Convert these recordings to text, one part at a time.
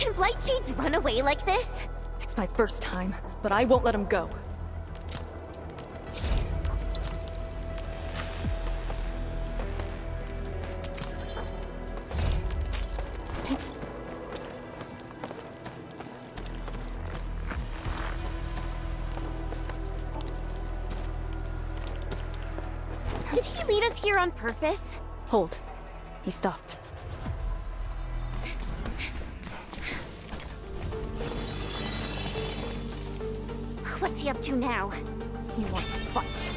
Can Blight Shades run away like this? It's my first time, but I won't let him go. Did he lead us here on purpose? Hold. He stopped. What's he up to now? He wants a fight.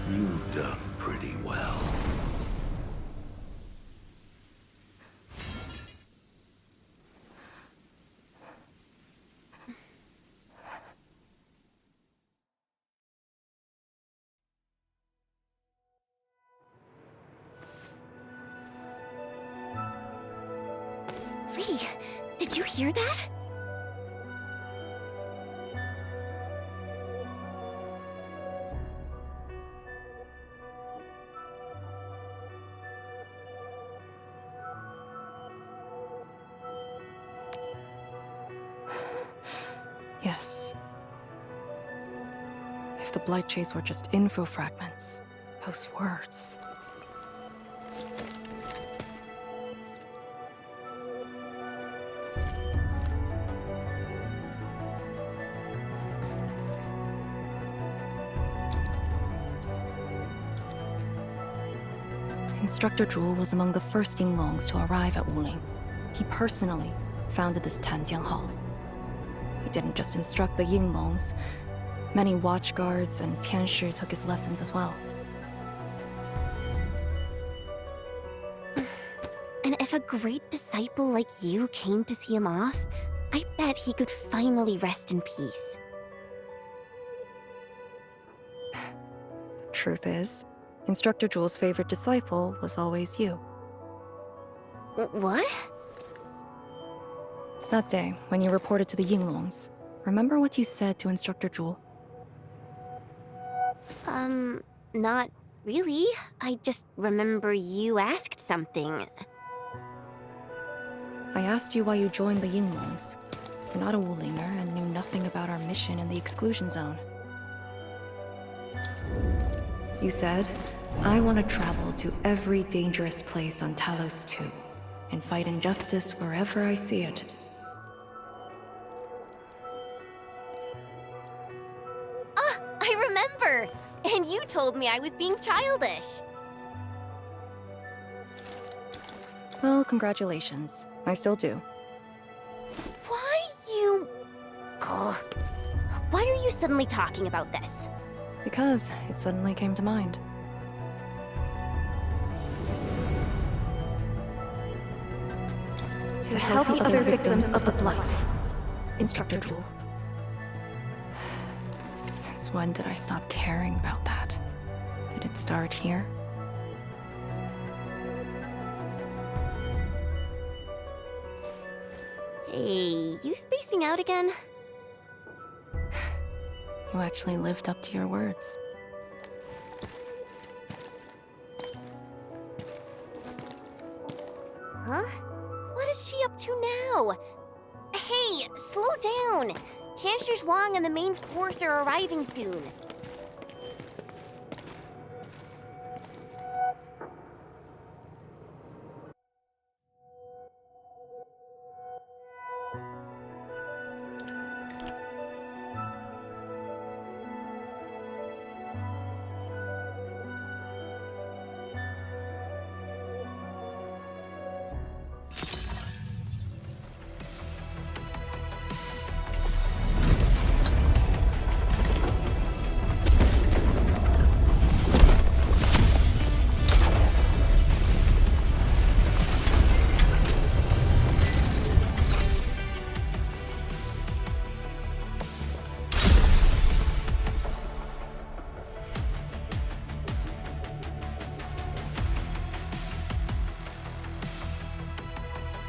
You've done pretty well. Lee, did you hear that? Yes. If the Blight Shades were just info fragments, those words. Instructor Zhuo was among the first Yinglongs to arrive at Wuling. He personally founded this Tanjiang Hall. He didn't just instruct the Yinglongs. Many watchguards and Tianshi took his lessons as well. And if a great disciple like you came to see him off, I bet he could finally rest in peace. The truth is, Instructor Zhuo's favorite disciple was always you. What? That day, when you reported to the Yinglongs, remember what you said to Instructor Zhuo? Not really. I just remember you asked something. I asked you why you joined the Yinglongs. You're not a Wulinger and knew nothing about our mission in the exclusion zone. You said, I want to travel to every dangerous place on Talos 2 and fight injustice wherever I see it. I remember! And you told me I was being childish. Well, congratulations. I still do. Why you... Ugh. Why are you suddenly talking about this? Because it suddenly came to mind. To help the other victims of the Blight. Instructor Jewel. Since when did I stop caring about that? Did it start here? Hey, you spacing out again? You actually lived up to your words. Huh? What is she up to now? Hey, slow down! Chancellor Zhuang and the main force are arriving soon.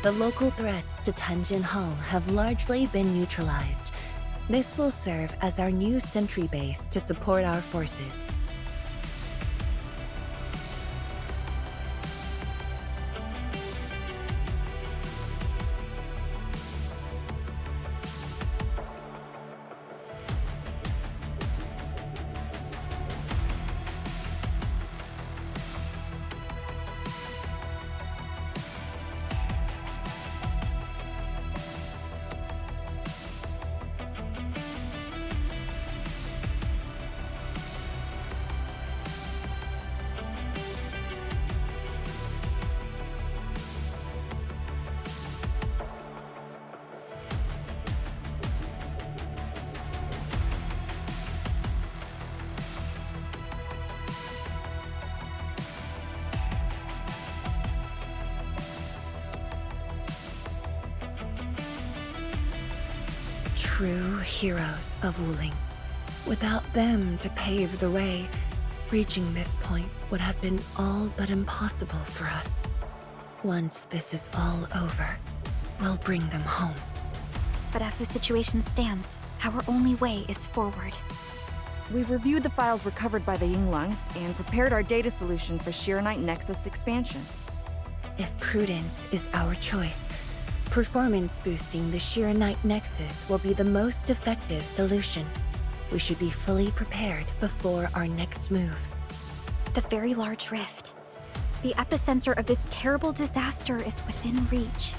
The local threats to Tanjin Hull have largely been neutralized. This will serve as our new sentry base to support our forces. True heroes of Wuling. Without them to pave the way, reaching this point would have been all but impossible for us. Once this is all over, we'll bring them home. But as the situation stands, our only way is forward. We've reviewed the files recovered by the Yinglungs and prepared our data solution for Shiranite Nexus expansion. If prudence is our choice, performance boosting the Shiranite Nexus will be the most effective solution. We should be fully prepared before our next move. The very large rift. The epicenter of this terrible disaster is within reach.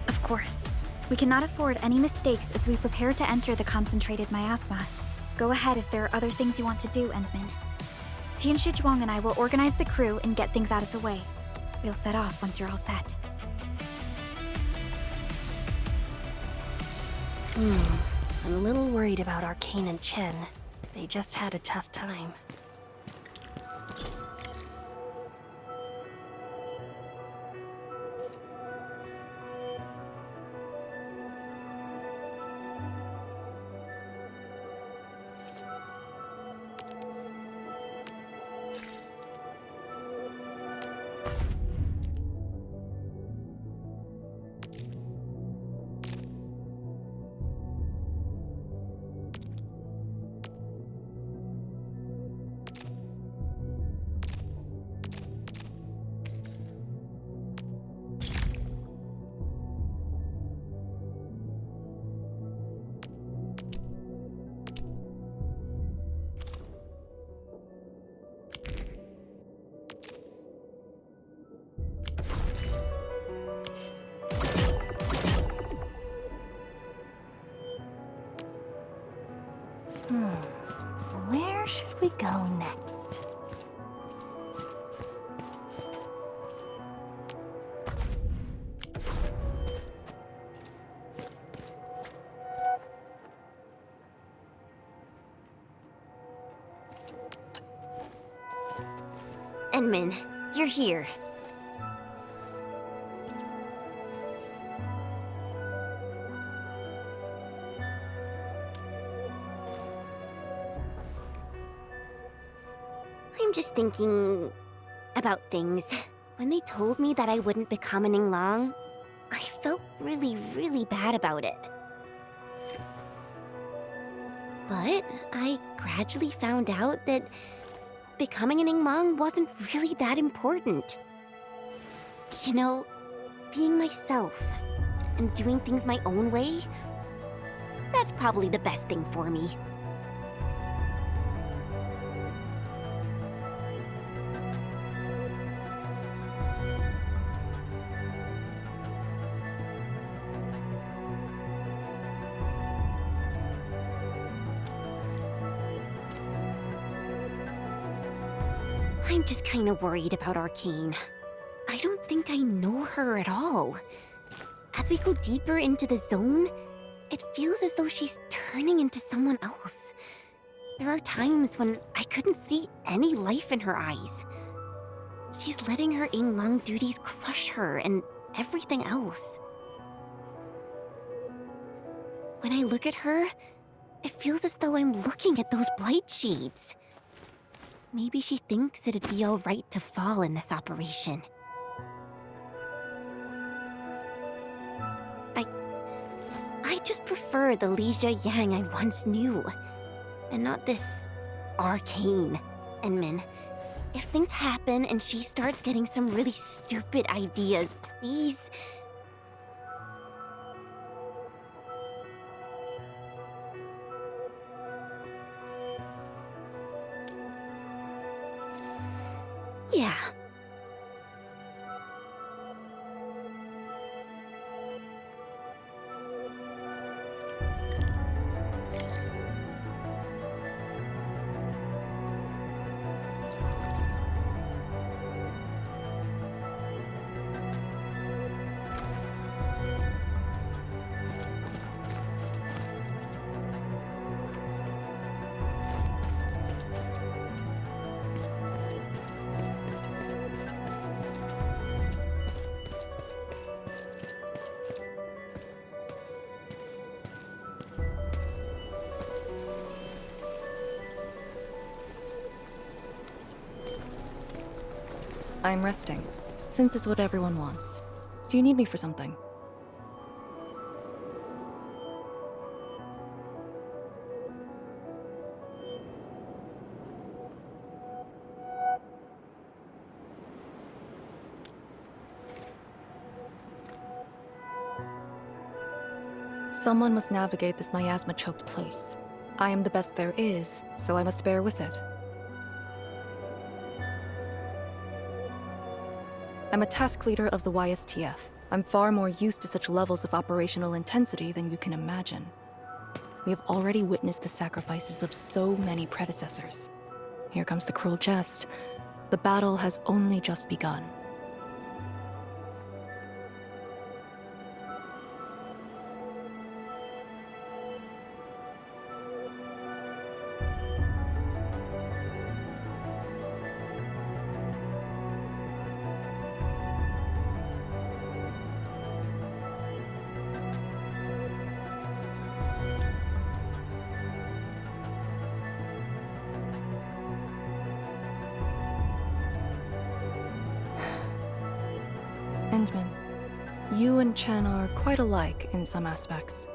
Of course, We cannot afford any mistakes as we prepare to enter the concentrated miasma. Go ahead if there are other things you want to do, Endman. Tianshi Zhuang and I will organize the crew and get things out of the way. We'll set off once you're all set. I'm a little worried about Arcane and Chen. They just had a tough time. Where should we go next? Enmin, you're here. I'm just thinking about things. When they told me that I wouldn't become an Yinglang, I felt really, really bad about it. But I gradually found out that becoming an Yinglang wasn't really that important. You know, being myself and doing things my own way, that's probably the best thing for me. I'm just kind of worried about Arcane. I don't think I know her at all. As we go deeper into the zone, it feels as though she's turning into someone else. There are times when I couldn't see any life in her eyes. She's letting her Yinglang duties crush her and everything else. When I look at her, it feels as though I'm looking at those blight shades. Maybe she thinks it'd be alright to fall in this operation. I just prefer the Li Yang I once knew, and not this Arcane. Enmin, if things happen and she starts getting some really stupid ideas, please... Yeah. I'm resting, since it's what everyone wants. Do you need me for something? Someone must navigate this miasma-choked place. I am the best there is, so I must bear with it. I'm a task leader of the YSTF, I'm far more used to such levels of operational intensity than you can imagine. We have already witnessed the sacrifices of so many predecessors. Here comes the cruel jest. The battle has only just begun. Endman, you and Chen are quite alike in some aspects.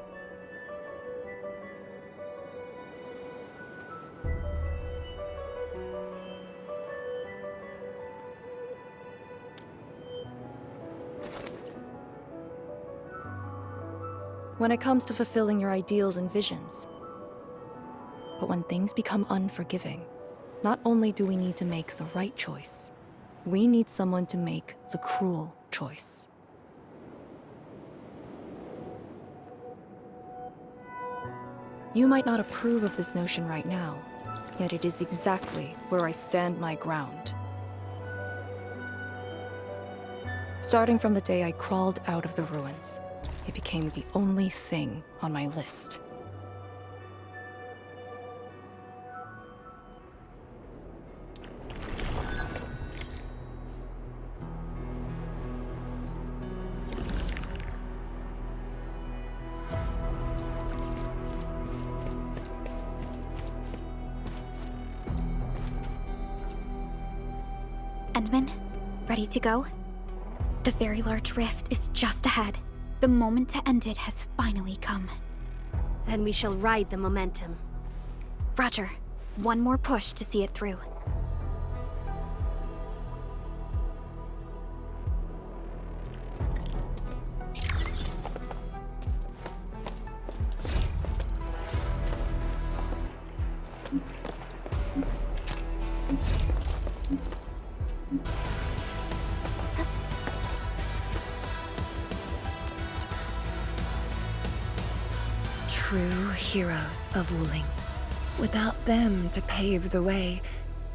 When it comes to fulfilling your ideals and visions. But when things become unforgiving, not only do we need to make the right choice, we need someone to make the cruel choice. You might not approve of this notion right now, yet it is exactly where I stand my ground. Starting from the day I crawled out of the ruins, it became the only thing on my list. Endman, ready to go? The very large rift is just ahead. The moment to end it has finally come. Then we shall ride the momentum. Roger. One more push to see it through. True heroes of Wuling. Without them to pave the way,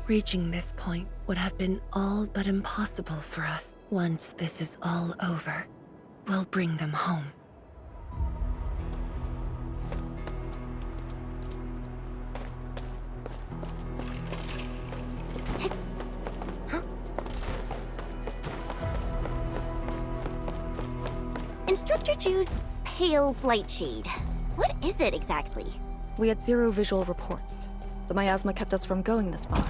reaching this point would have been all but impossible for us. Once this is all over, we'll bring them home. Instructor Ju's pale blightshade. What is it exactly? We had zero visual reports. The miasma kept us from going this far.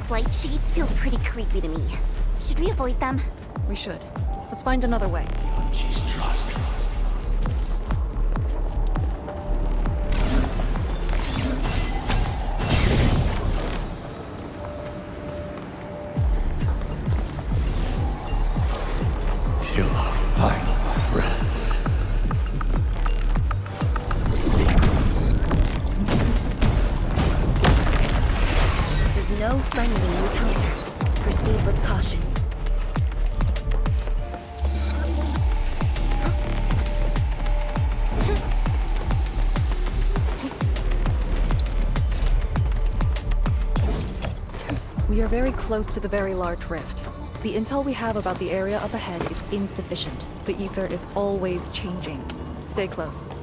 Blight shades feel pretty creepy to me. Should we avoid them? We should. Let's find another way. She's trust. Till our final breaths. This is no friendly encounter. Proceed with caution. We are very close to the very large rift. The intel we have about the area up ahead is insufficient. The ether is always changing. Stay close.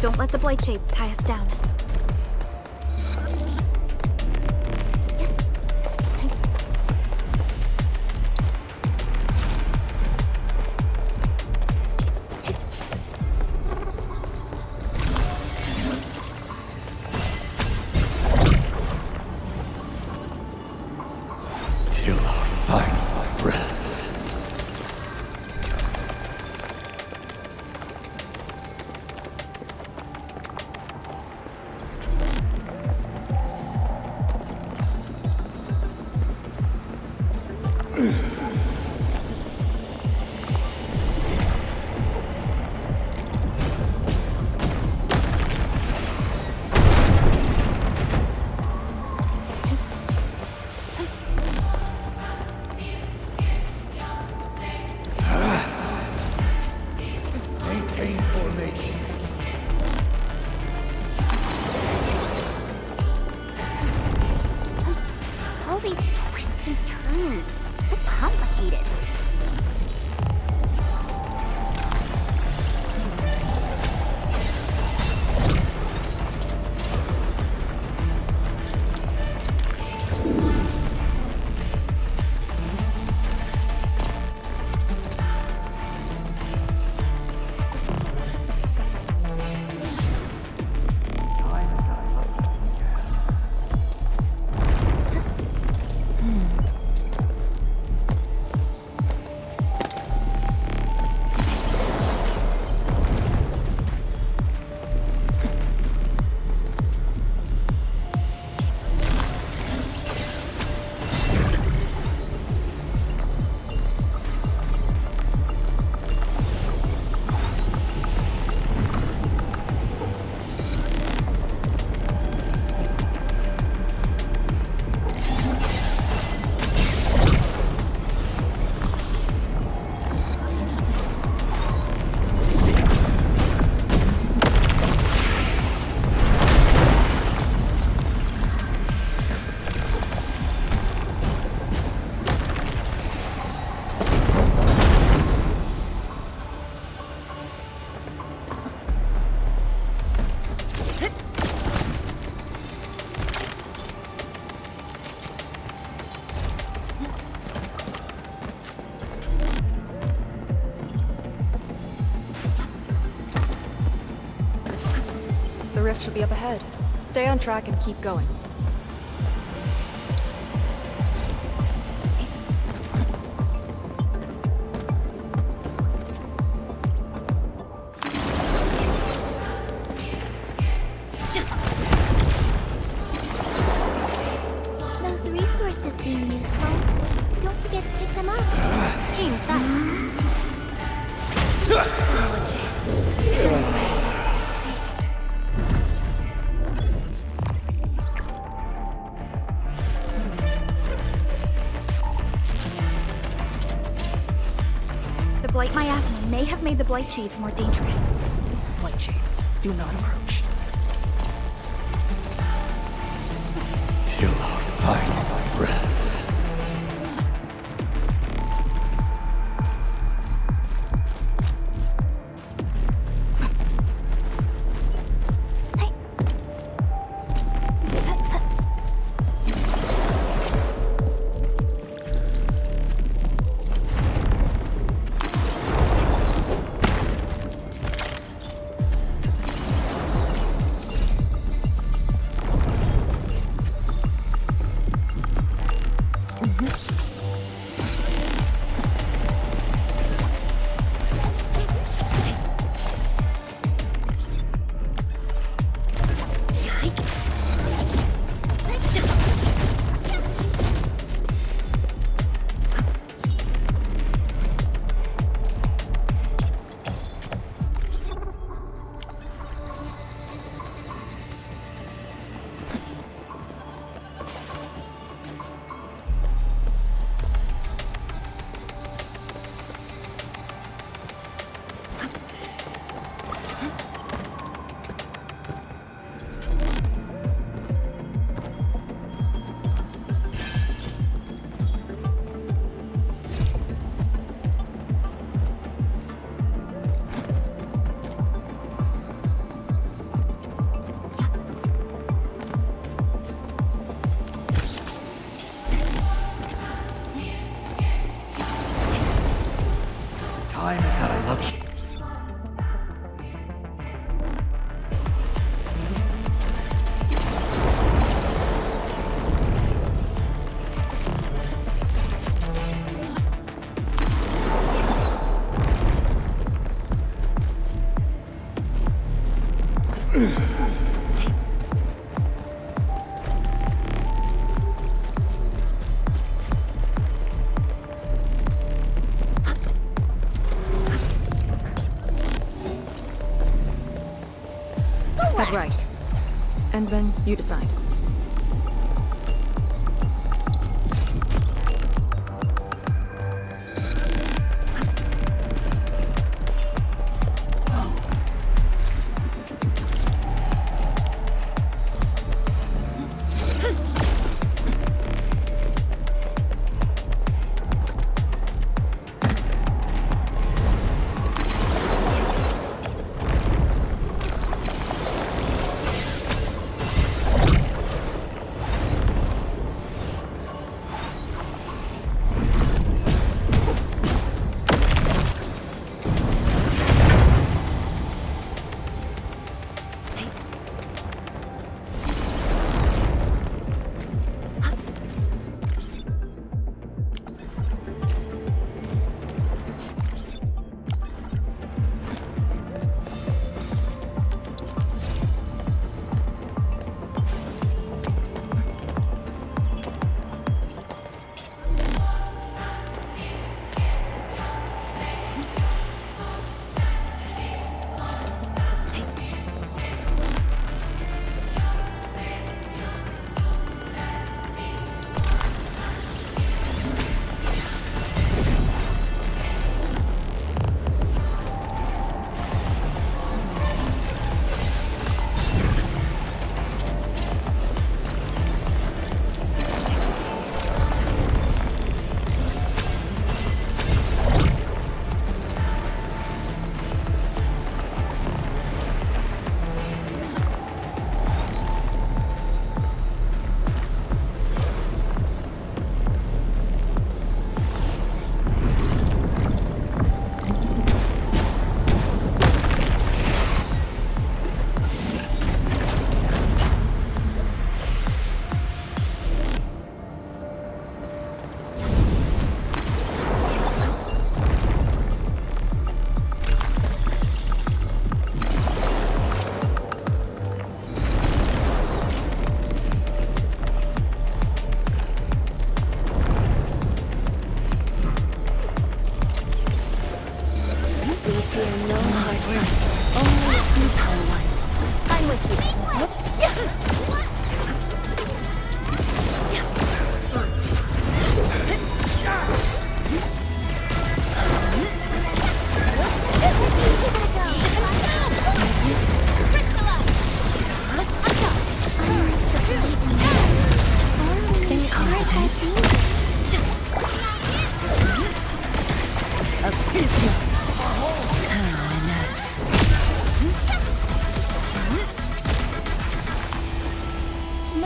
Don't let the Blight Shades tie us down. Till our final breaths. should be up ahead. Stay on track and keep going. Those resources seem useful. Don't forget to pick them up. Keen sights. The Blight miasma may have made the Blight Shades more dangerous. Blight Shades, do not approach. Till our final breaths. Time is not a luxury. Head right. And then you decide.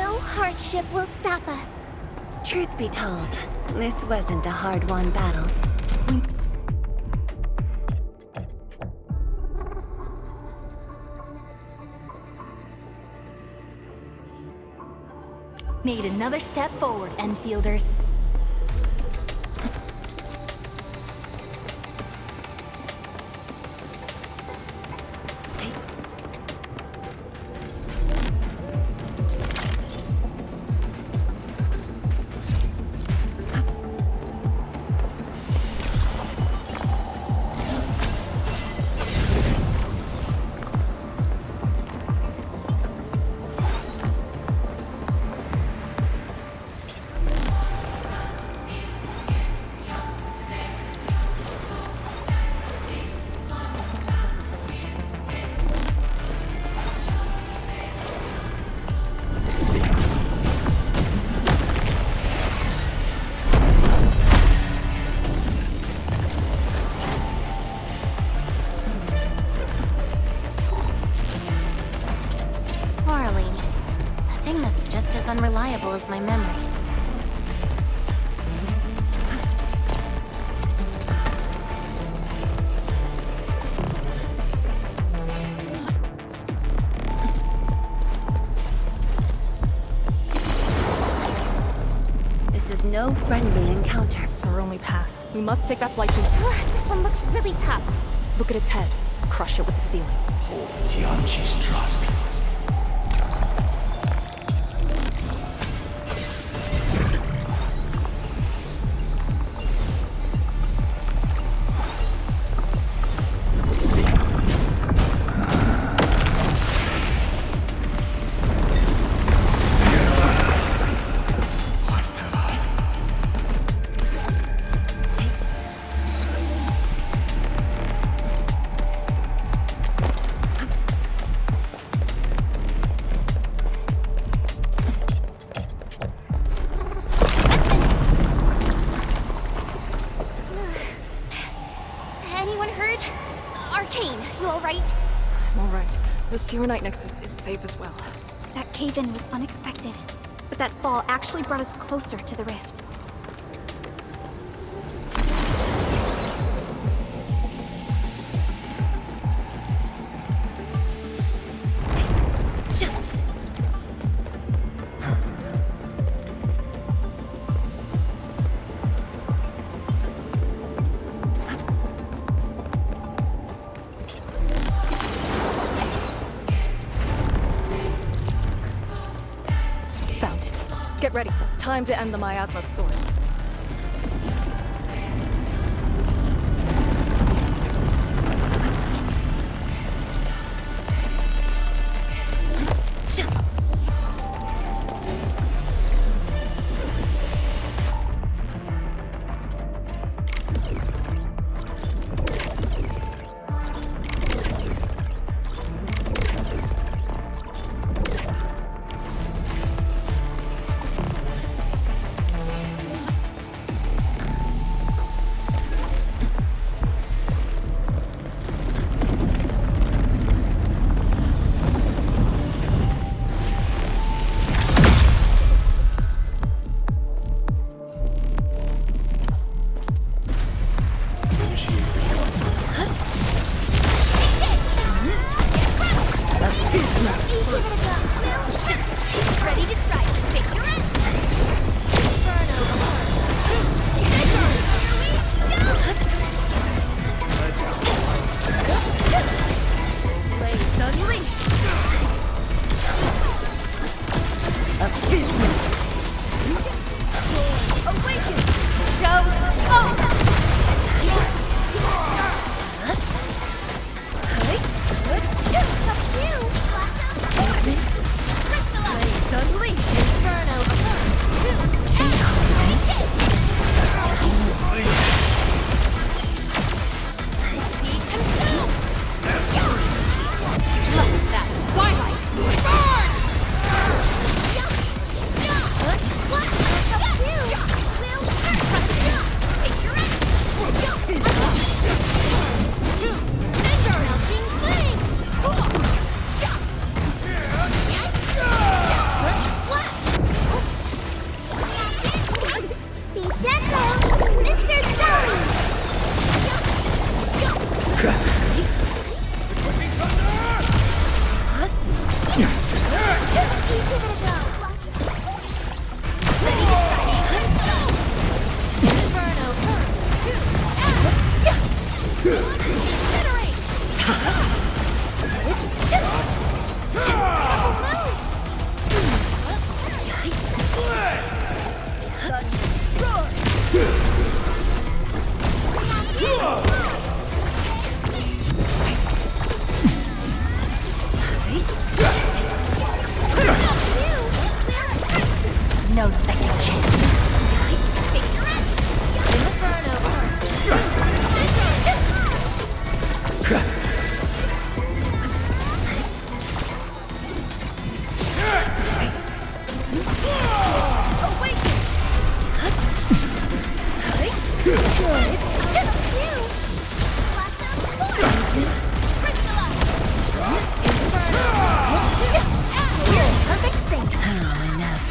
No hardship will stop us. Truth be told, this wasn't a hard-won battle. Made another step forward, Enfielders. Unreliable as my memories. This is no friendly encounter. It's our only path. We must take that blight to... This one looks really tough. Look at its head. Crush it with the ceiling. Hold Tianqi's trust. The Arknight Nexus is safe as well. That cave-in was unexpected, but that fall actually brought us closer to the rift. Get ready. Time to end the miasma's source. Take your no second chance. Perfect sync. Oh, enough.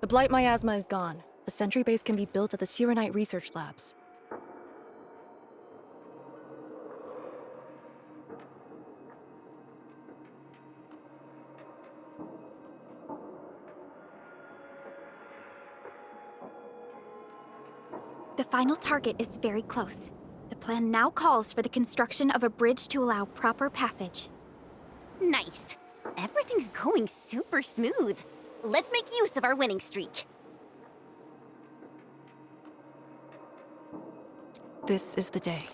The Blight miasma is gone. A sentry base can be built at the Arknight research labs. The final target is very close. The plan now calls for the construction of a bridge to allow proper passage. Nice. Everything's going super smooth. Let's make use of our winning streak. This is the day.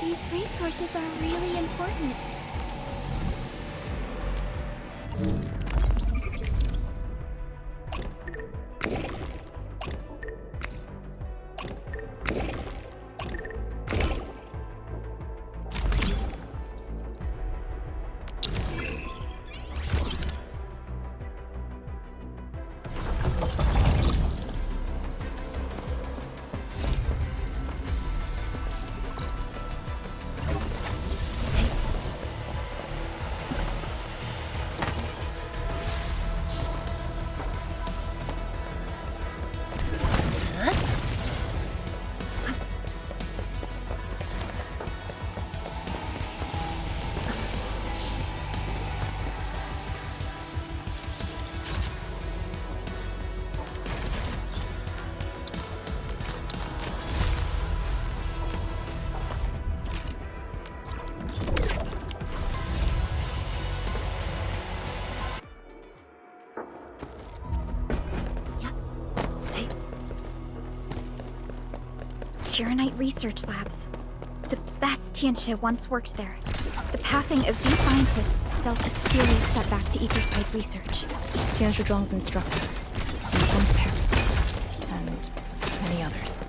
These resources are really important. Arknight Research Labs. The best Tianxia once worked there. The passing of these scientists dealt a serious setback to ecocide research. Tianxia Zhuang's instructor, Yifeng's parents, and many others.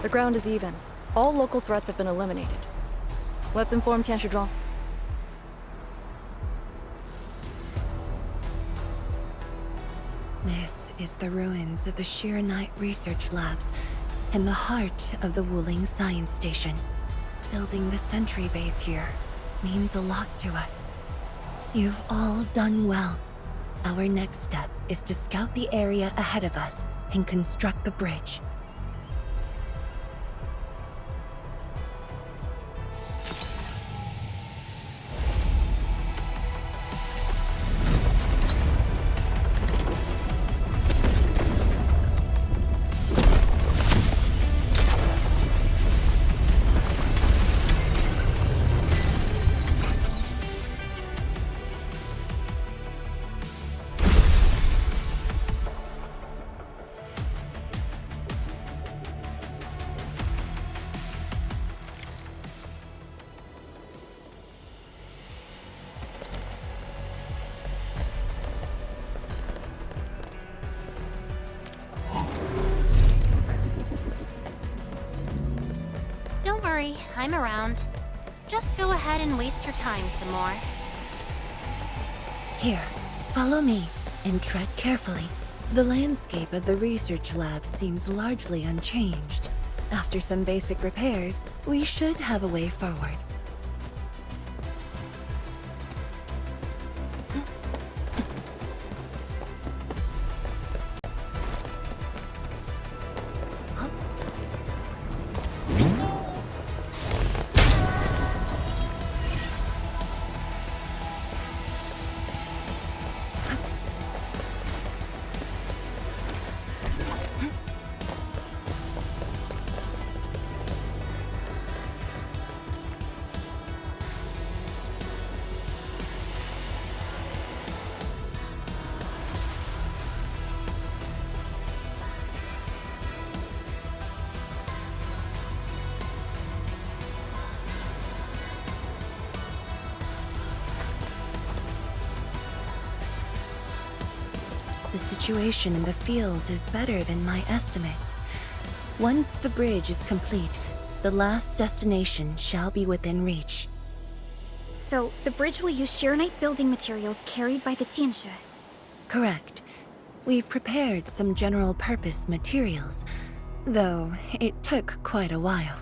The ground is even. All local threats have been eliminated. Let's inform Tianxia Zhuang. This is the ruins of the Arknight Research Labs in the heart of the Wuling Science Station. Building the sentry base here means a lot to us. You've all done well. Our next step is to scout the area ahead of us and construct the bridge. worry, I'm around. Just go ahead and waste your time some more. Here, follow me and tread carefully. The landscape of the research lab seems largely unchanged. After some basic repairs, we should have a way forward. The situation in the field is better than my estimates. Once the bridge is complete, the last destination shall be within reach. So, the bridge will use Shirenite building materials carried by the Tianshi. Correct. We've prepared some general-purpose materials, though it took quite a while.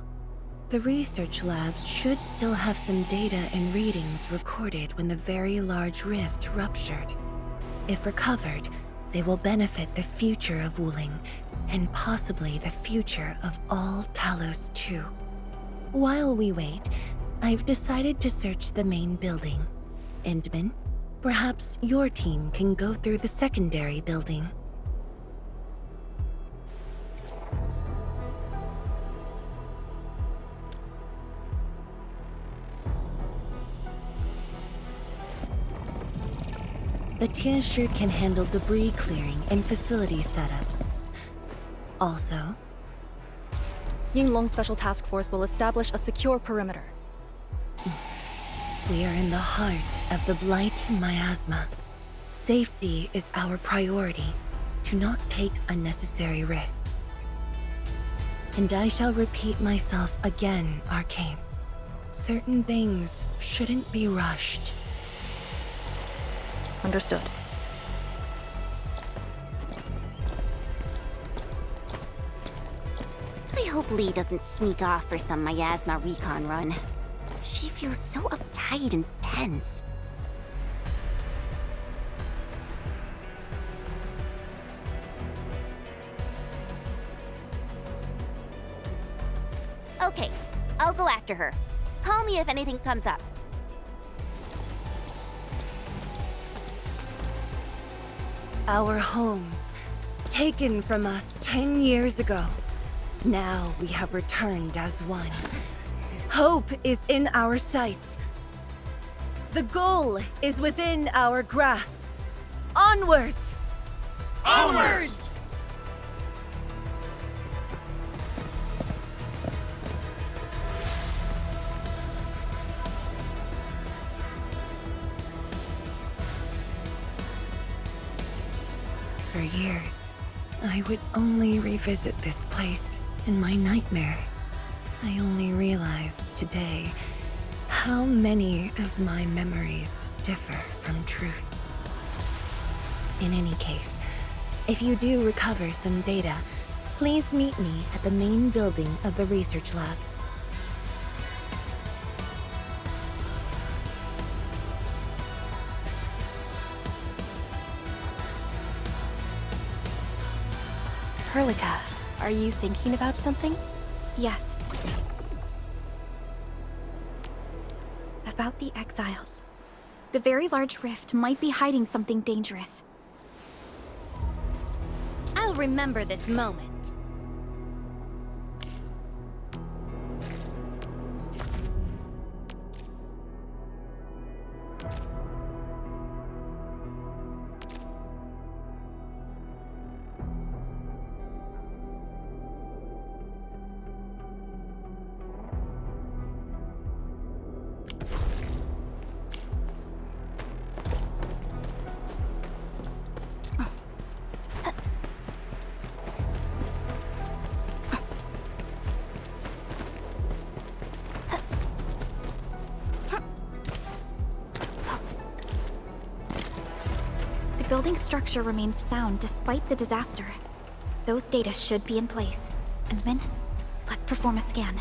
The research labs should still have some data and readings recorded when the very large rift ruptured. If recovered, they will benefit the future of Wuling, and possibly the future of all Talos too. While we wait, I've decided to search the main building. Endman, perhaps your team can go through the secondary building. The Tianshi can handle debris clearing and facility setups. Also, Yinglong Special Task Force will establish a secure perimeter. we are in the heart of the Blight miasma. Safety is our priority. Do not take unnecessary risks. And I shall repeat myself again, Arcane. Certain things shouldn't be rushed. Understood. I hope Lee doesn't sneak off for some miasma recon run. She feels so uptight and tense. Okay, I'll go after her. Call me if anything comes up. Our homes, taken from us 10 years ago. Now we have returned as one. Hope is in our sights. The goal is within our grasp. Onwards! Onwards! For years, I would only revisit this place in my nightmares. I only realized today how many of my memories differ from truth. In any case, if you do recover some data, please meet me at the main building of the research labs. Hurlika, are you thinking about something? Yes. About the exiles. The very large rift might be hiding something dangerous. I'll remember this moment. building's structure remains sound despite the disaster. Those data should be in place. Endman, let's perform a scan.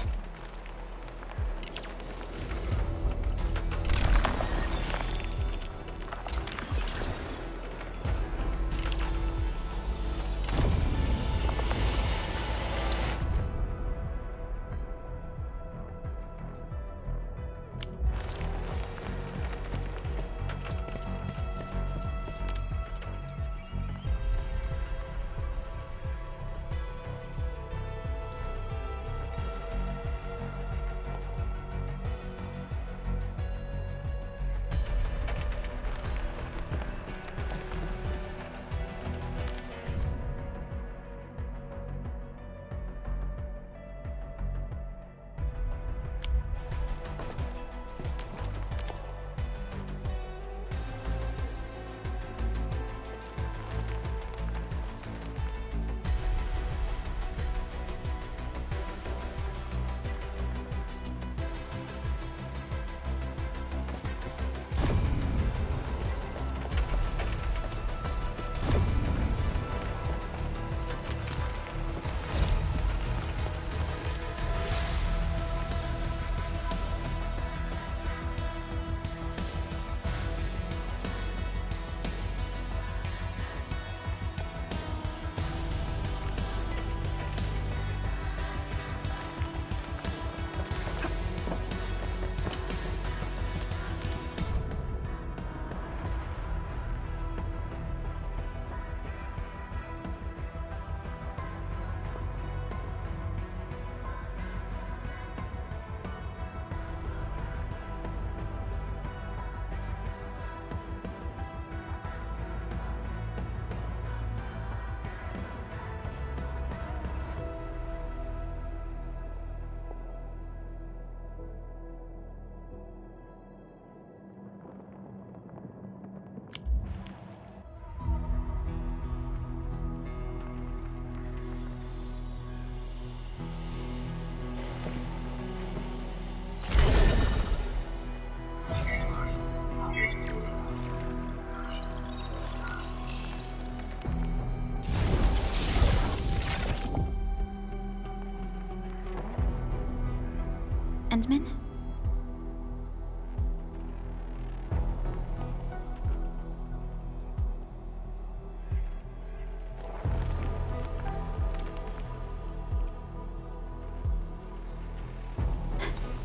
Endman?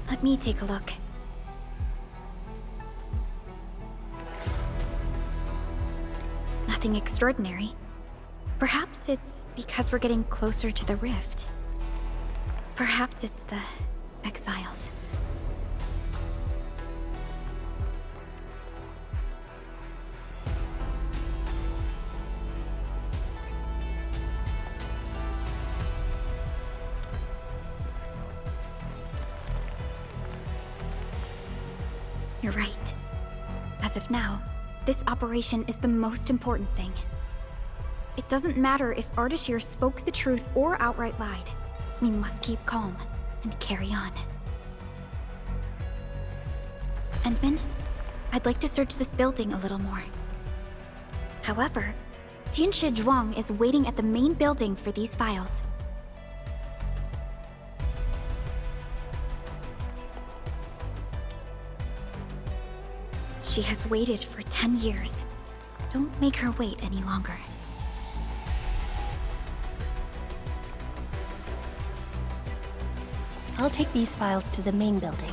Let me take a look. Nothing extraordinary. Perhaps it's because we're getting closer to the rift. Perhaps it's the exiles. You're right. As of now, this operation is the most important thing. It doesn't matter if Ardashir spoke the truth or outright lied. We must keep calm and carry on. Endman, I'd like to search this building a little more. However, Tianshi Zhuang is waiting at the main building for these files. She has waited for 10 years. Don't make her wait any longer. I'll take these files to the main building.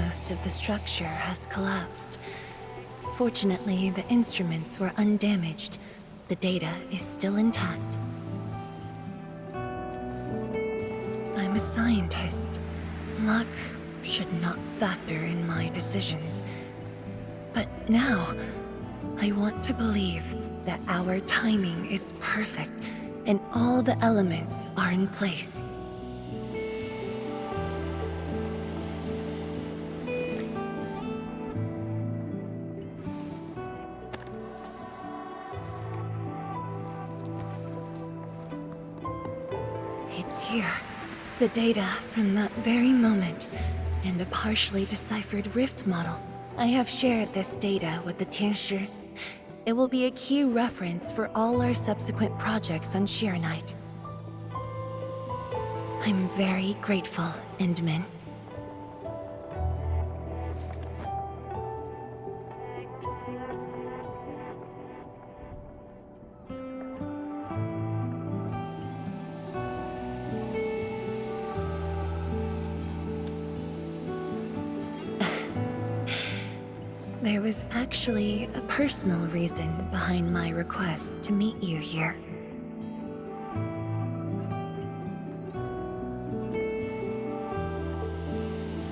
Most of the structure has collapsed. Fortunately, the instruments were undamaged. The data is still intact. I'm a scientist. Luck should not factor in my decisions. But now, I want to believe that our timing is perfect and all the elements are in place. It's here. The data from that very moment, and a partially deciphered rift model. I have shared this data with the Tianshi. It will be a key reference for all our subsequent projects on Shirenite. I'm very grateful, Endman. There was actually a personal reason behind my request to meet you here.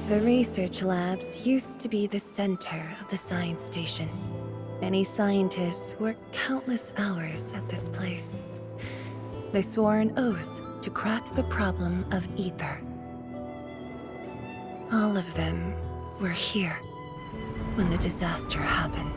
The research labs used to be the center of the science station. Many scientists worked countless hours at this place. They swore an oath to crack the problem of ether. All of them were here when the disaster happened.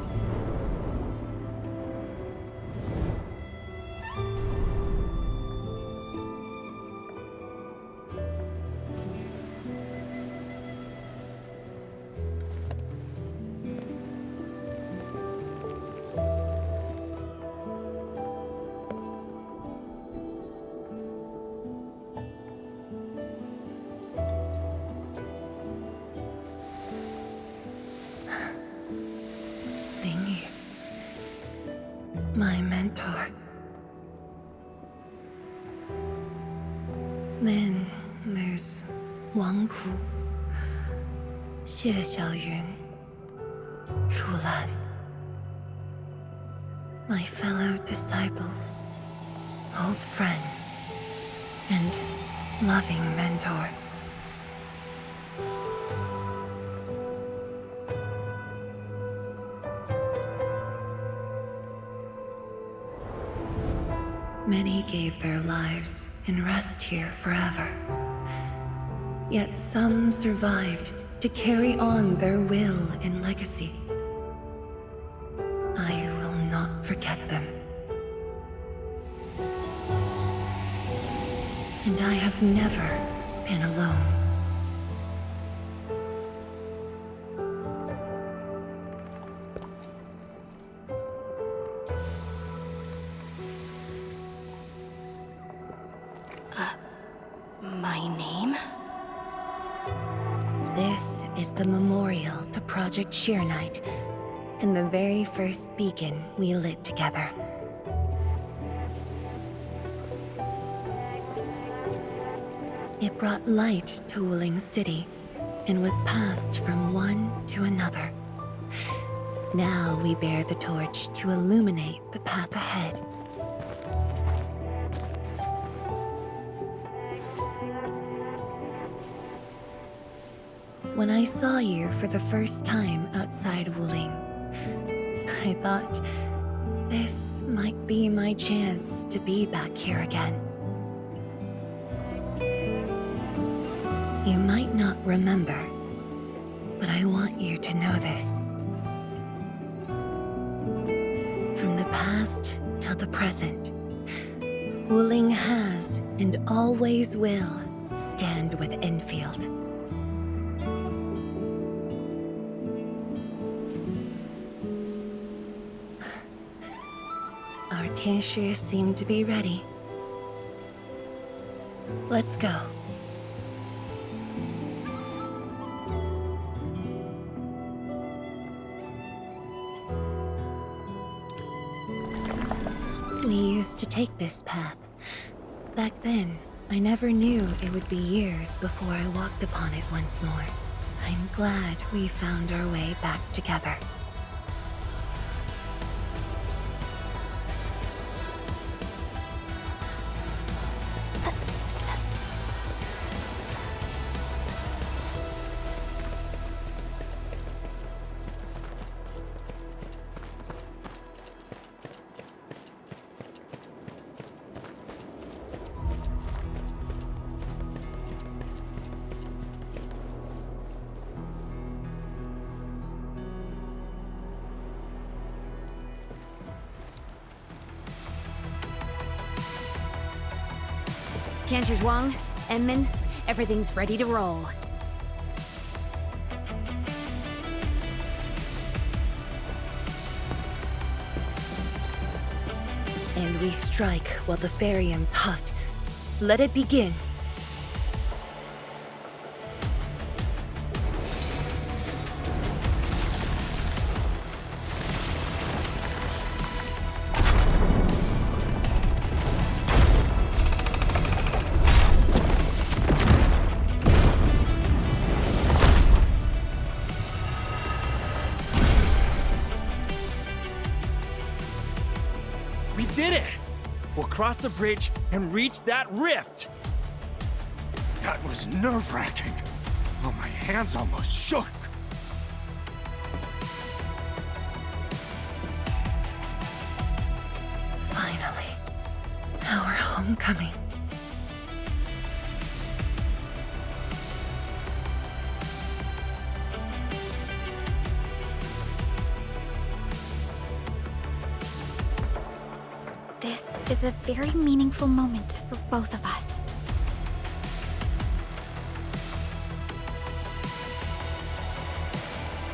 My mentor. Then there's Wang Pu, Xie Xiaoyun, Ru Lan. My fellow disciples, old friends, and loving mentor. Many gave their lives and rest here forever. Yet some survived to carry on their will and legacy. I will not forget them. And I have never been alone. My name? This is the memorial to Project Shirenite, and the very first beacon we lit together. It brought light to Wuling City, and was passed from one to another. Now we bear the torch to illuminate the path ahead. When I saw you for the first time outside Wuling, I thought this might be my chance to be back here again. You might not remember, but I want you to know this. From the past till the present, Wuling has and always will stand with Endfield. Our Tianshi seem to be ready. Let's go. We used to take this path. Back then, I never knew it would be years before I walked upon it once more. I'm glad we found our way back together. Zhuang, Enman, everything's ready to roll. And we strike while the Therium's hot. Let it begin. We did it! We'll cross the bridge and reach that rift! That was nerve-wracking. Oh, my hands almost shook. Finally, our homecoming. This is a very meaningful moment for both of us.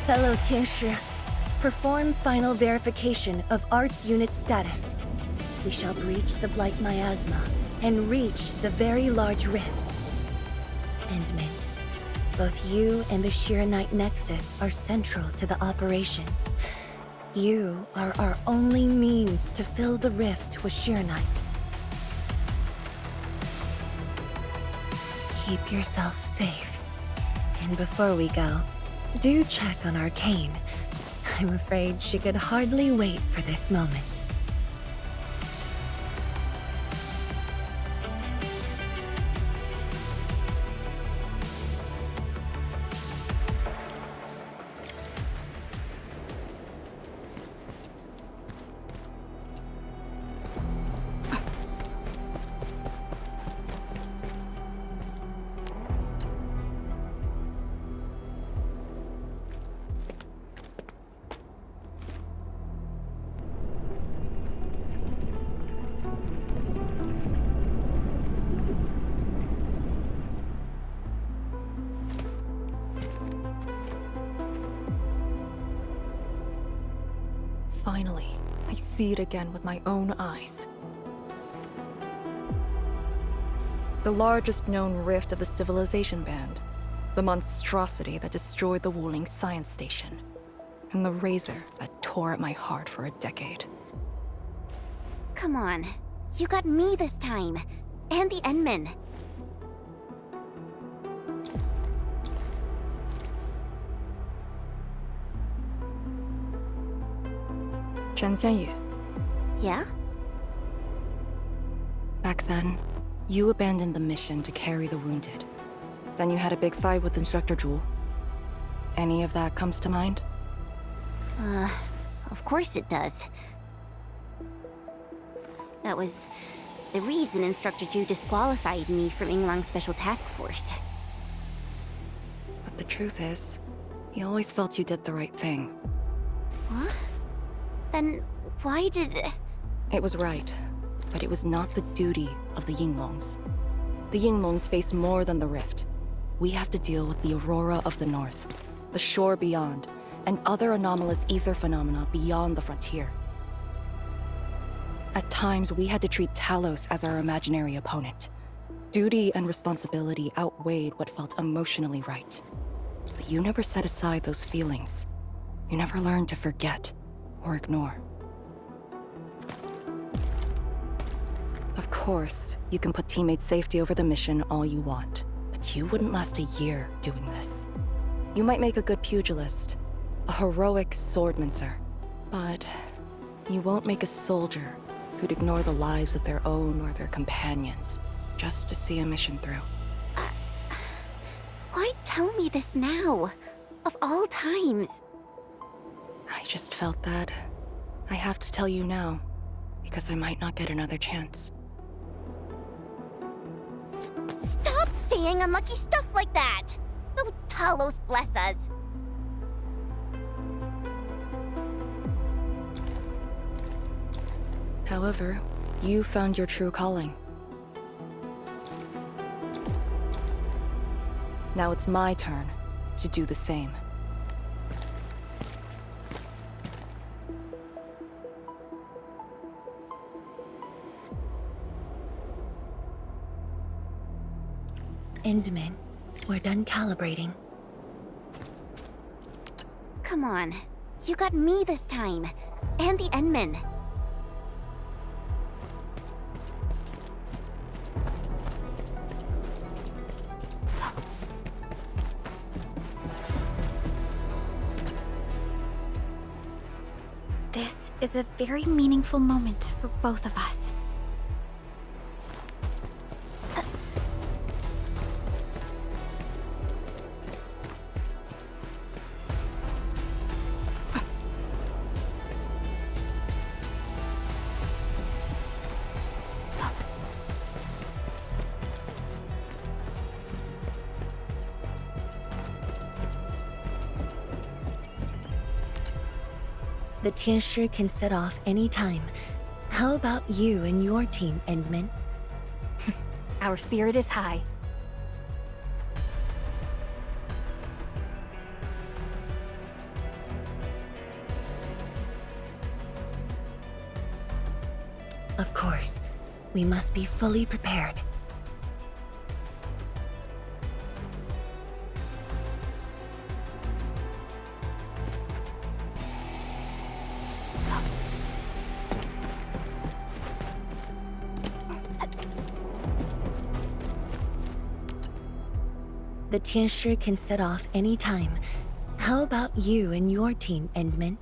Fellow Tianshi, perform final verification of Arts Unit status. We shall breach the Blight Miasma and reach the very large rift. Endman, both you and the Shiranite Nexus are central to the operation. You are our only means to fill the rift with Shiranite. Keep yourself safe. And before we go, do check on Arcane. I'm afraid she could hardly wait for this moment. Finally, I see it again with my own eyes. The largest known rift of the Civilization Band. The monstrosity that destroyed the Wuling Science Station. And the razor that tore at my heart for a decade. Come on. You got me this time. And the Enman. Chen Xianyu, Yeah? back then, you abandoned the mission to carry the wounded. Then you had a big fight with Instructor Zhu. Any of that comes to mind? Of course it does. That was the reason Instructor Zhu disqualified me from Yinglang's Special Task Force. But the truth is, he always felt you did the right thing. What? Then why did... It was right, but it was not the duty of the Yinglongs. The Yinglongs face more than the rift. We have to deal with the Aurora of the North, the shore beyond, and other anomalous ether phenomena beyond the frontier. At times, we had to treat Talos as our imaginary opponent. Duty and responsibility outweighed what felt emotionally right. But you never set aside those feelings. You never learned to forget or ignore. Of course, you can put teammate safety over the mission all you want, but you wouldn't last a year doing this. You might make a good pugilist, a heroic swordmancer, but you won't make a soldier who'd ignore the lives of their own or their companions just to see a mission through. Why tell me this now? Of all times. I just felt that I have to tell you now, because I might not get another chance. Stop saying unlucky stuff like that! Oh, Talos bless us. However, you found your true calling. Now it's my turn to do the same. Endman, we're done calibrating. Come on. You got me this time. And the Endman. This is a very meaningful moment for both of us. The Tianshi can set off any time. How about you and your team, Endman? Our spirit is high. Of course. We must be fully prepared. The Tianshi can set off any time. How about you and your team, Endman?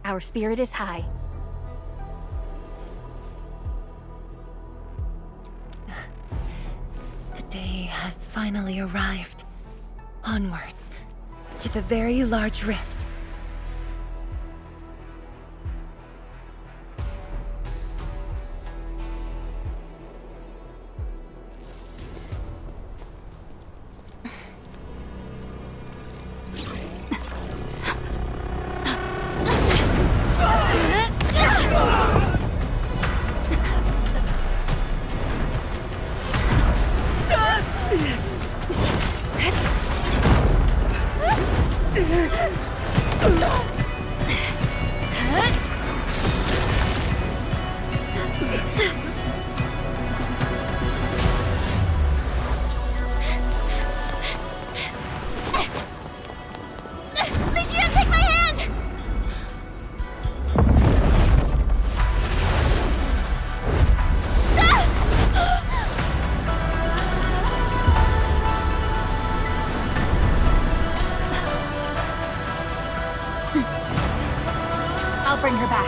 Our spirit is high. The day has finally arrived. Onwards, to the very large rift. I'll bring her back.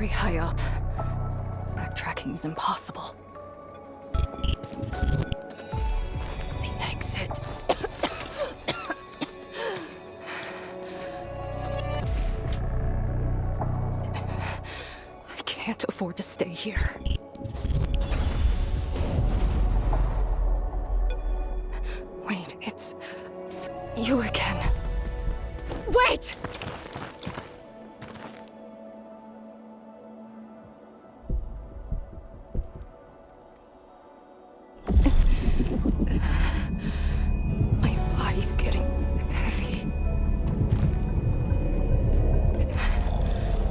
very high up. Backtracking is impossible. The exit. I can't afford to stay here. Wait, it's you again. Wait! My body's getting heavy.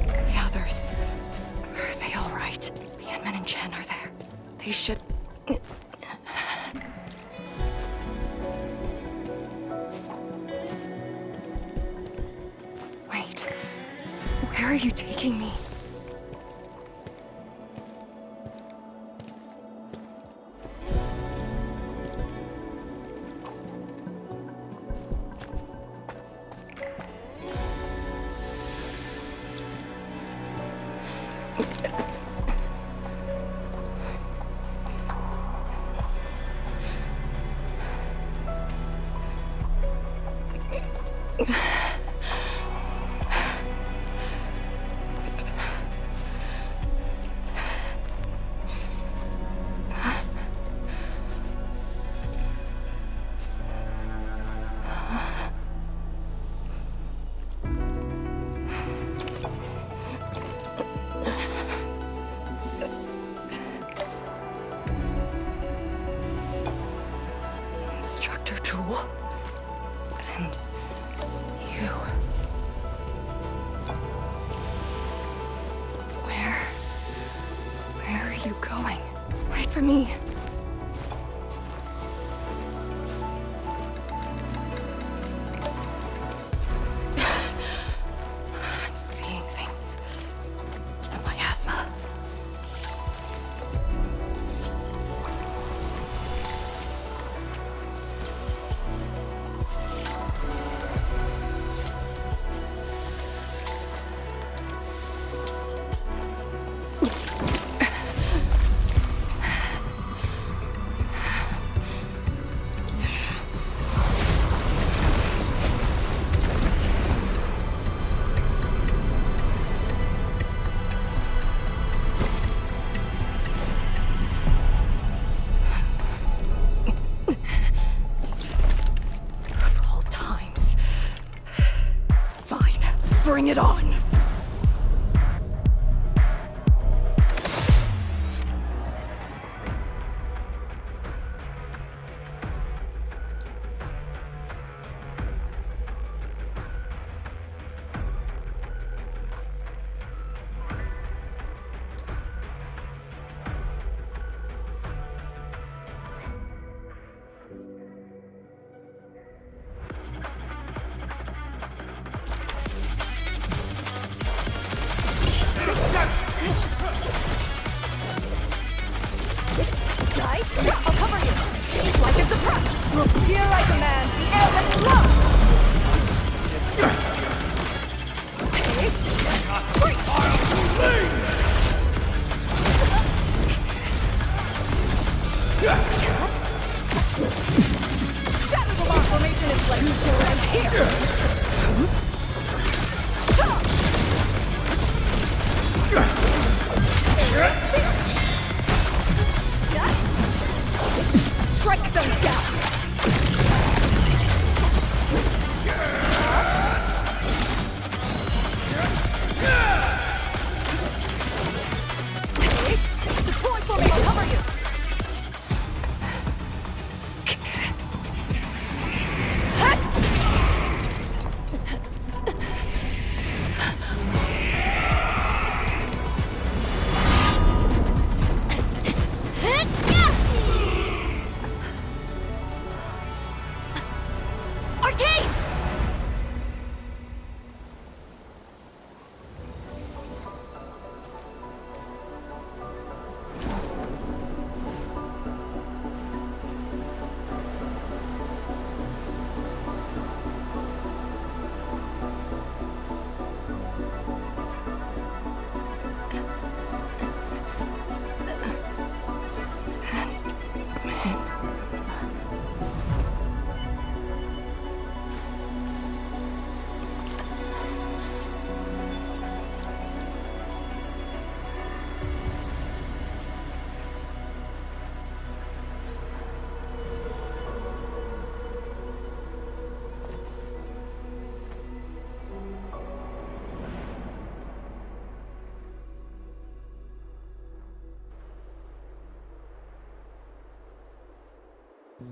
The others, are they all right? The Endman and Chen are there. They should... Wait, where are you taking me? Instructor Jewel? And you... Where are you going? Wait for me. I'm seeing things. The miasma. Of all times. Fine, bring it on! Guys, I'll cover you! Like it's a press! Here I command the airman love! Shadow Alarm formation is like around here! Strike them down! Deploy for me, I'll cover you! Is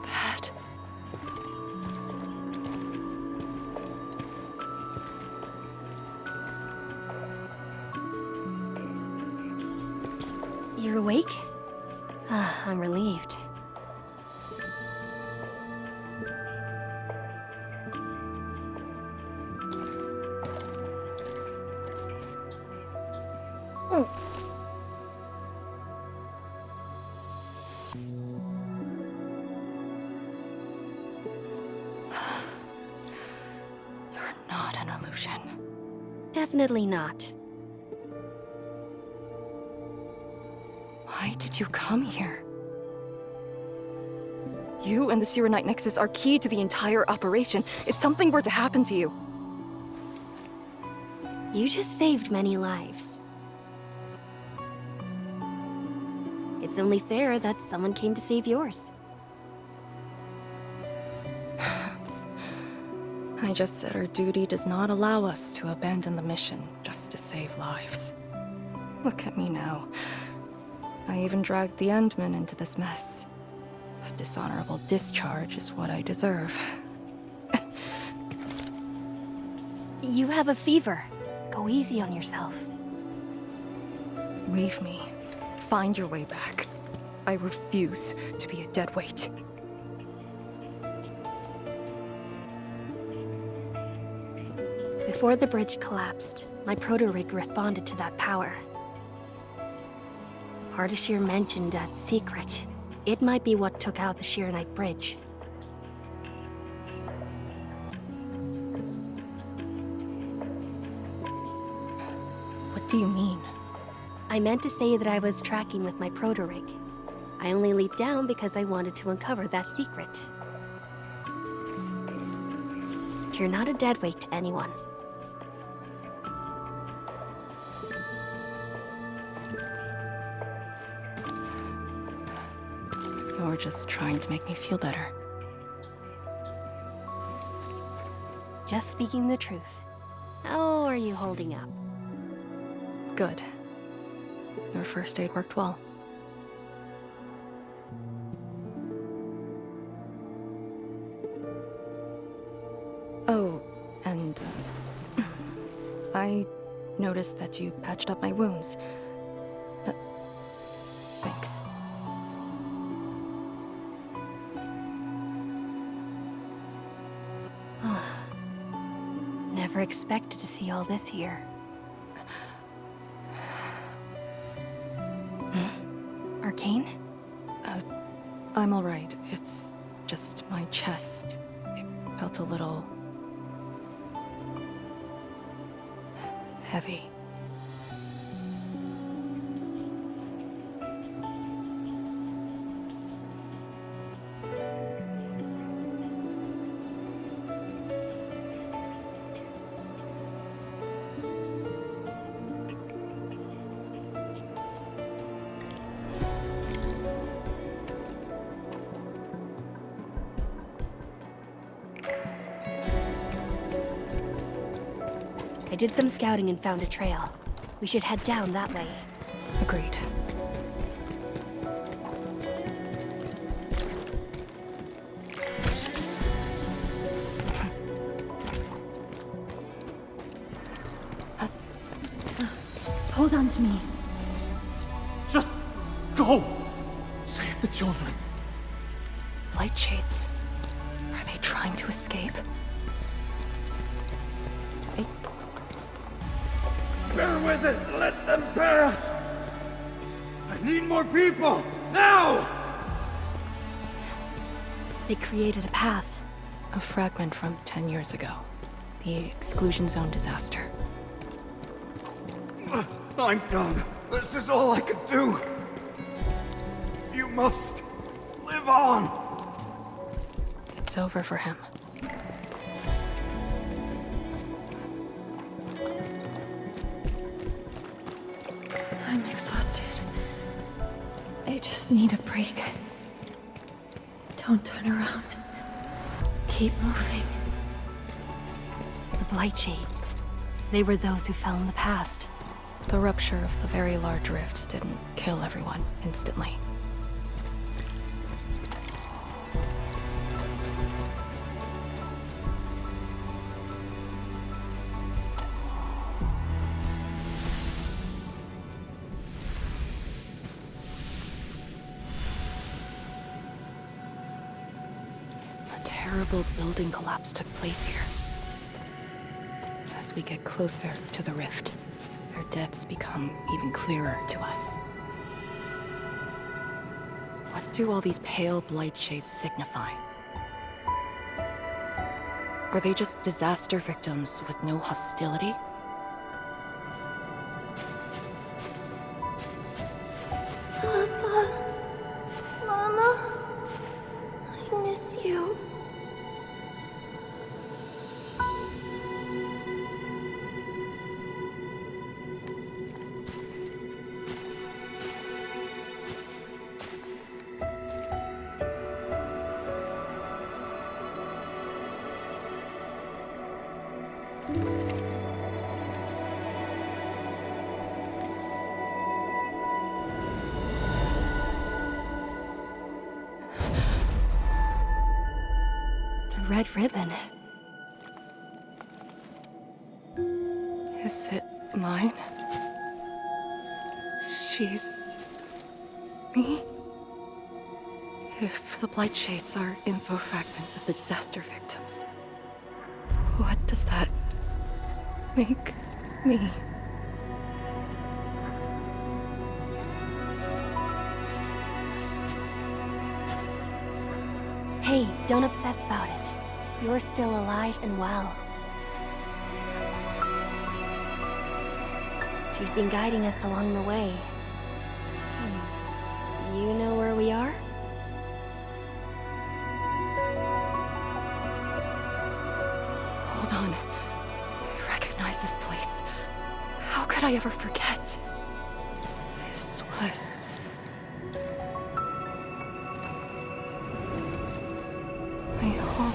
that... You're awake? Ah, I'm relieved. You're not an illusion. Definitely not. Why did you come here? You and the Shiranite Nexus are key to the entire operation. If something were to happen to you... You just saved many lives. It's only fair that someone came to save yours. I just said our duty does not allow us to abandon the mission just to save lives. Look at me now. I even dragged the Endmen into this mess. A dishonorable discharge is what I deserve. You have a fever. Go easy on yourself. Leave me. Find your way back. I refuse to be a dead weight. Before the bridge collapsed, my proto-rig responded to that power. Ardashir mentioned that secret. It might be what took out the Shiranite bridge. What do you mean? I meant to say that I was tracking with my proto-rig. I only leaped down because I wanted to uncover that secret. You're not a deadweight to anyone. You're just trying to make me feel better. Just speaking the truth. How are you holding up? Good. Your first aid worked well. Oh, and I noticed that you patched up my wounds. Thanks. Never expected to see all this here. Arcane? I'm alright. It's just my chest. It felt a little... heavy. I did some scouting and found a trail. We should head down that way. Agreed. Hold on to me. Just go! Save the children. Blight Shades. Are they trying to escape? Bear with it! Let them pass! I need more people! Now! They created a path. A fragment from 10 years ago. The exclusion zone disaster. I'm done. This is all I could do. You must live on. It's over for him. I'm exhausted. I just need a break. Don't turn around. Keep moving. The Blight Shades. They were those who fell in the past. The rupture of the very large rifts didn't kill everyone instantly. A terrible building collapse took place here. As we get closer to the rift, their deaths become even clearer to us. What do all these pale blight shades signify? Are they just disaster victims with no hostility? Papa, Mama, I miss you. The red ribbon. Is it mine? She's... me? If the blight shades are info fragments of the disaster victims, what does that make me? Hey, don't obsess about it. You're still alive and well. She's been guiding us along the way. You know where we are? Hold on. I recognize this place. How could I ever forget? This was... my home.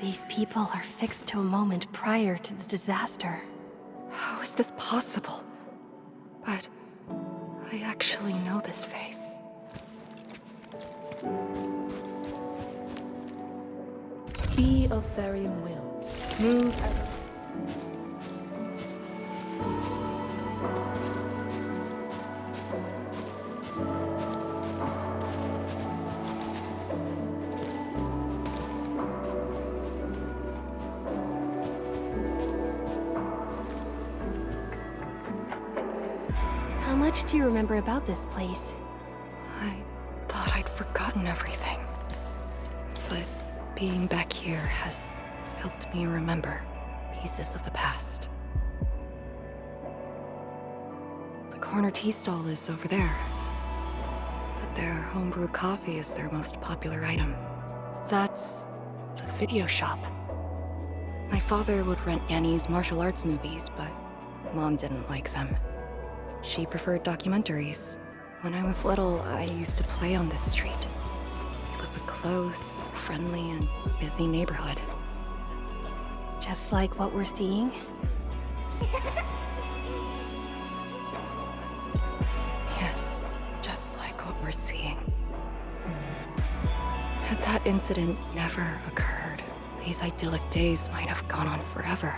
These people are fixed to a moment prior to the disaster. How is this possible? But I actually know this face. Be of varying will. Move as... How much do you remember about this place? I thought I'd forgotten everything. But being back here has helped me remember pieces of the past. The corner tea stall is over there. But their homebrewed coffee is their most popular item. That's the video shop. My father would rent Yanni's martial arts movies, but Mom didn't like them. She preferred documentaries. When I was little, I used to play on this street. It was a close, friendly, and busy neighborhood. Just like what we're seeing? Yes, just like what we're seeing. Had that incident never occurred, these idyllic days might have gone on forever.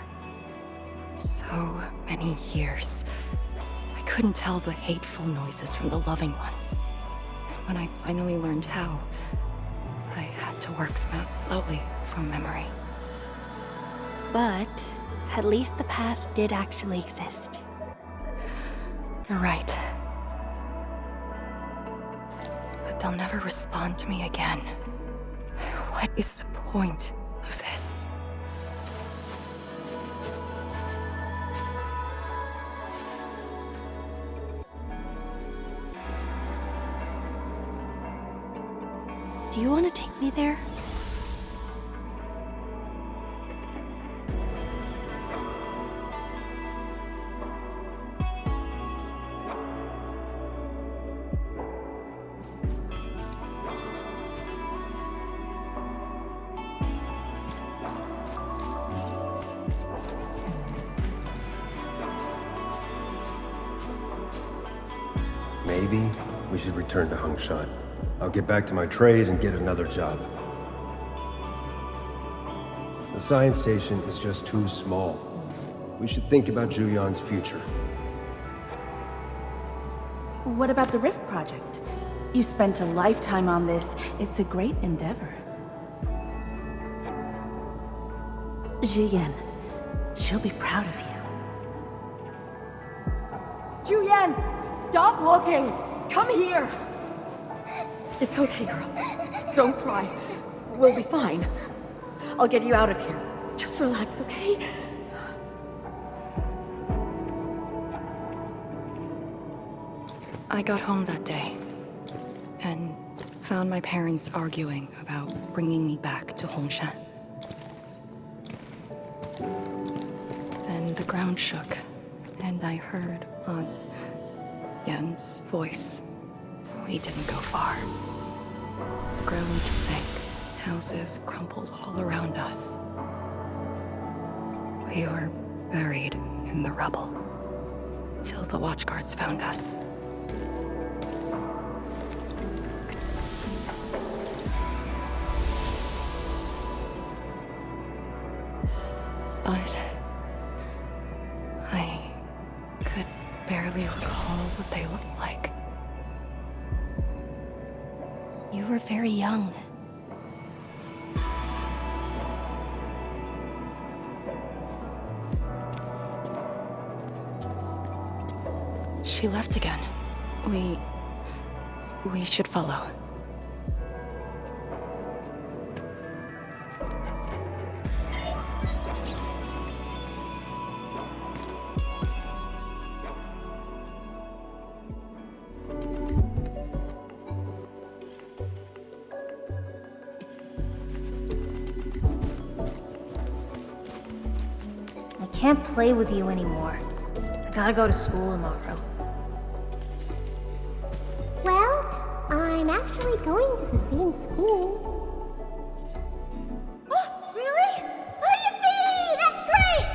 So many years. I couldn't tell the hateful noises from the loving ones. And when I finally learned how, I had to work them out slowly from memory. But at least the past did actually exist. You're right. But they'll never respond to me again. What is the point of this? Do you want to take me there? Maybe we should return to Hongshan. I'll get back to my trade and get another job. The science station is just too small. We should think about Julian's future. What about the Rift Project? You spent a lifetime on this. It's a great endeavor. Jiyan, she'll be proud of you. Julian, stop looking! Come here! It's okay, girl. Don't cry. We'll be fine. I'll get you out of here. Just relax, okay? I got home that day and found my parents arguing about bringing me back to Hongshan. Then the ground shook, and I heard Aunt Yen's voice. We didn't go far. The ground sank, houses crumpled all around us. We were buried in the rubble, till the watchguards found us. But I could barely recall what they looked like. You were very young. She left again. We should follow. I can't play with you anymore. I gotta go to school tomorrow. Well, I'm actually going to the same school. Oh, really? Oh, yippee! That's great!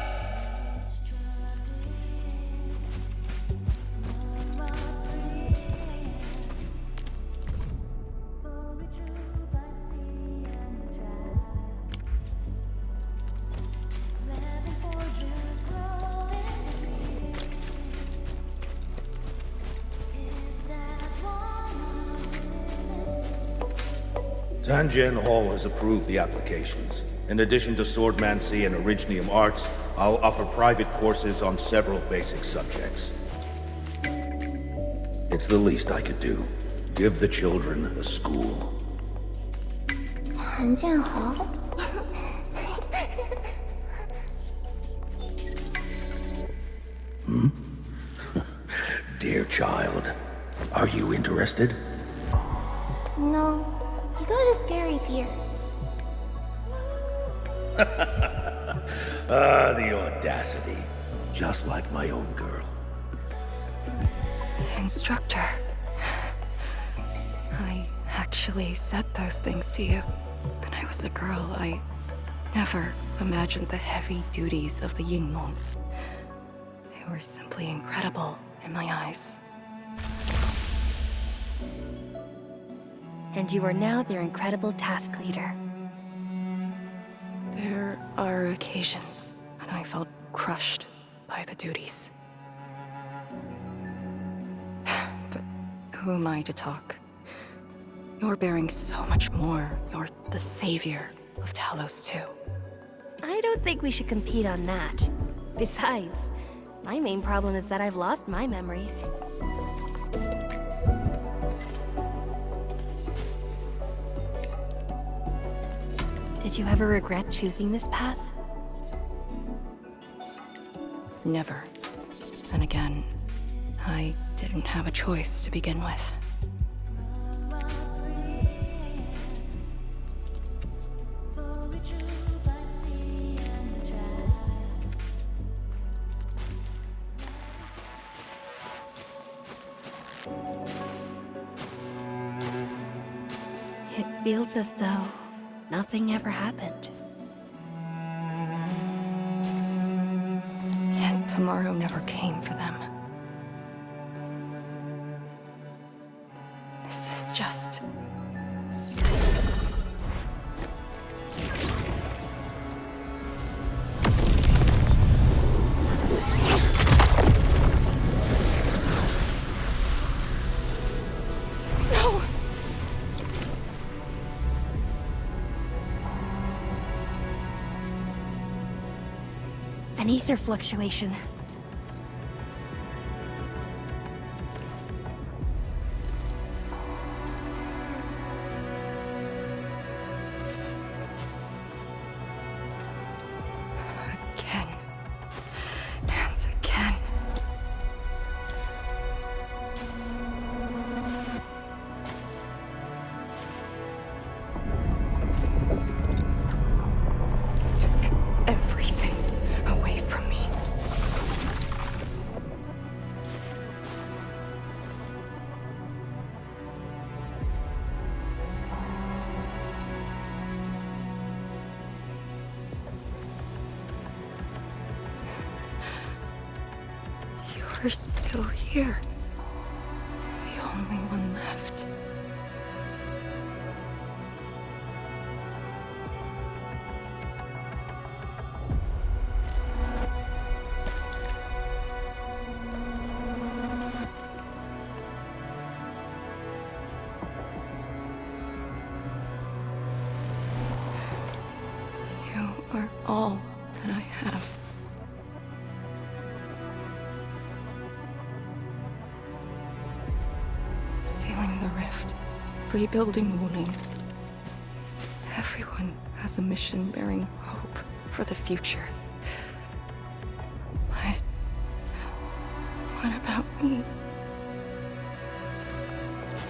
Tanjian Hall has approved the applications. In addition to swordmancy and originium arts, I'll offer private courses on several basic subjects. It's the least I could do. Give the children a school. Tanjian Hall? Dear child, are you interested? No. You go to Scary Pier. Ah, the audacity. Just like my own girl. Instructor. I actually said those things to you. When I was a girl, I never imagined the heavy duties of the Yinglongs. They were simply incredible in my eyes. And you are now their incredible task leader. There are occasions when I felt crushed by the duties. But who am I to talk? You're bearing so much more. You're the savior of Talos too. I don't think we should compete on that. Besides, my main problem is that I've lost my memories. Did you ever regret choosing this path? Never. Then again, I didn't have a choice to begin with. It feels as though nothing ever happened. Yet tomorrow never came for them. This is just... No! An ether fluctuation. Again. And again. Took everything away from me. You're still here. The only one left. You are all that I have. Sealing the rift, rebuilding Wuling. Everyone has a mission bearing hope for the future. But what about me?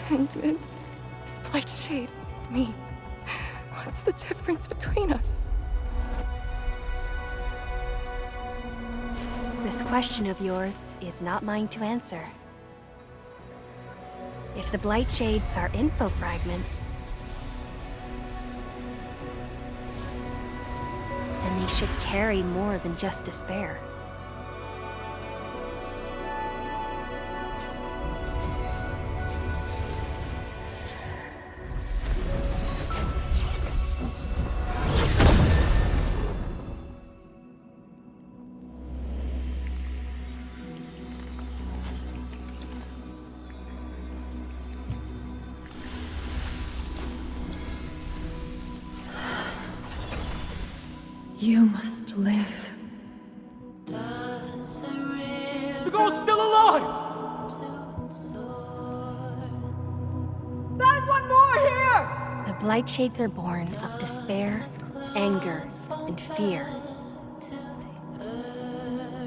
Endman, this Blight Shade, and me. What's the difference between us? This question of yours is not mine to answer. If the Blight Shades are info fragments, then they should carry more than just despair. You must live. The girl's still alive! Find one more here! The Blight Shades are born of despair, anger, and fear.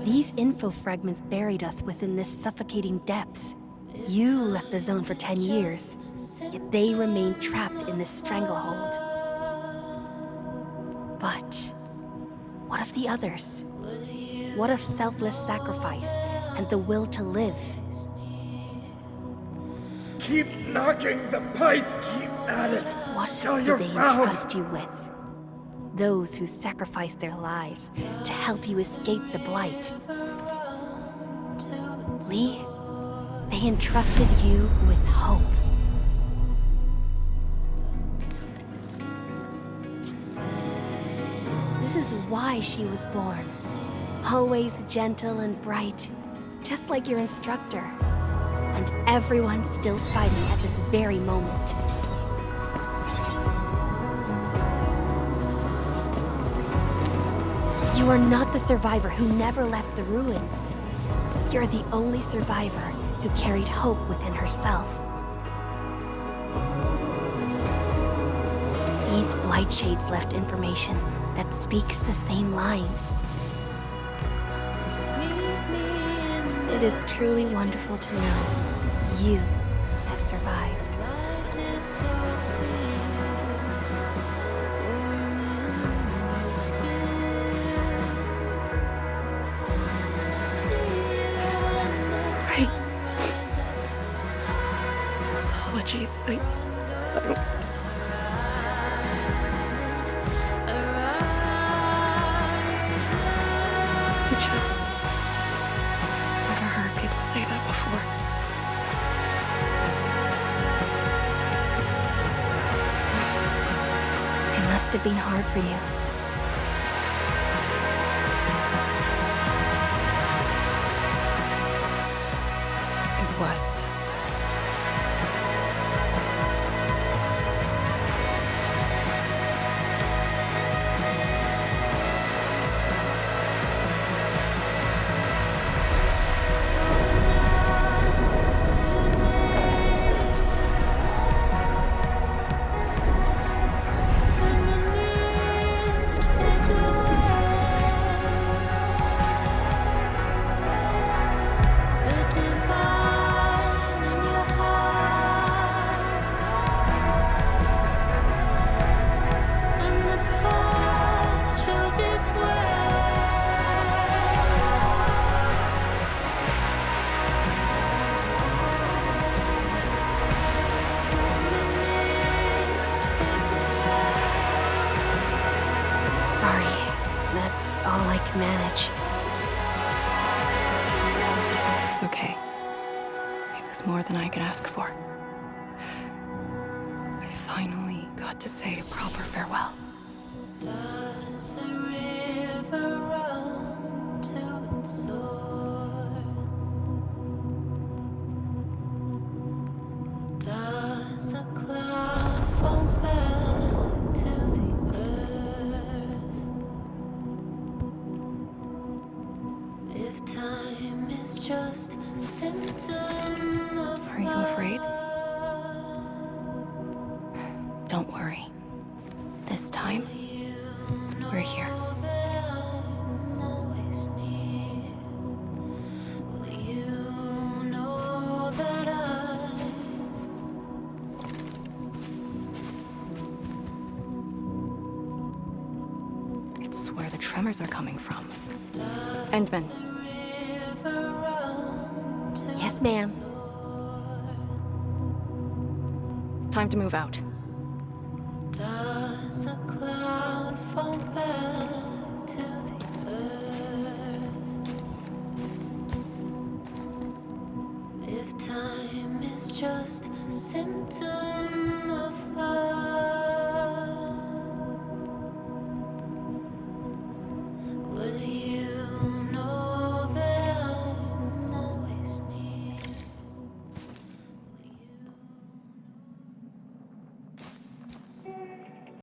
These info fragments buried us within this suffocating depths. You left the zone for 10 years, yet they remain trapped in this stranglehold. But what if the others? What of selfless sacrifice and the will to live? Keep knocking the pipe, keep at it. What till do you're they found. entrust you with? Those who sacrificed their lives to help you escape the Blight. Lee, they entrusted you with hope. This is why she was born. Always gentle and bright, just like your instructor. And everyone's still fighting at this very moment. You are not the survivor who never left the ruins. You're the only survivor who carried hope within herself. These Blight Shades left information that speaks the same line. It is truly wonderful to know you have survived. Right. Apologies, I just never heard people say that before. It must have been hard for you. It was. Sorry, that's all I can manage. It's okay. It was more than I could ask for. I finally got to say a proper farewell. Does a river run to its source? Does a cloud fall back to the earth? If time is just a symptom of Are you afraid? Don't worry. This time, we're here. It's where the tremors are coming from. Endman. Yes, ma'am. Time to move out. Does a cloud fall back to the earth? If time is just a symptom of love.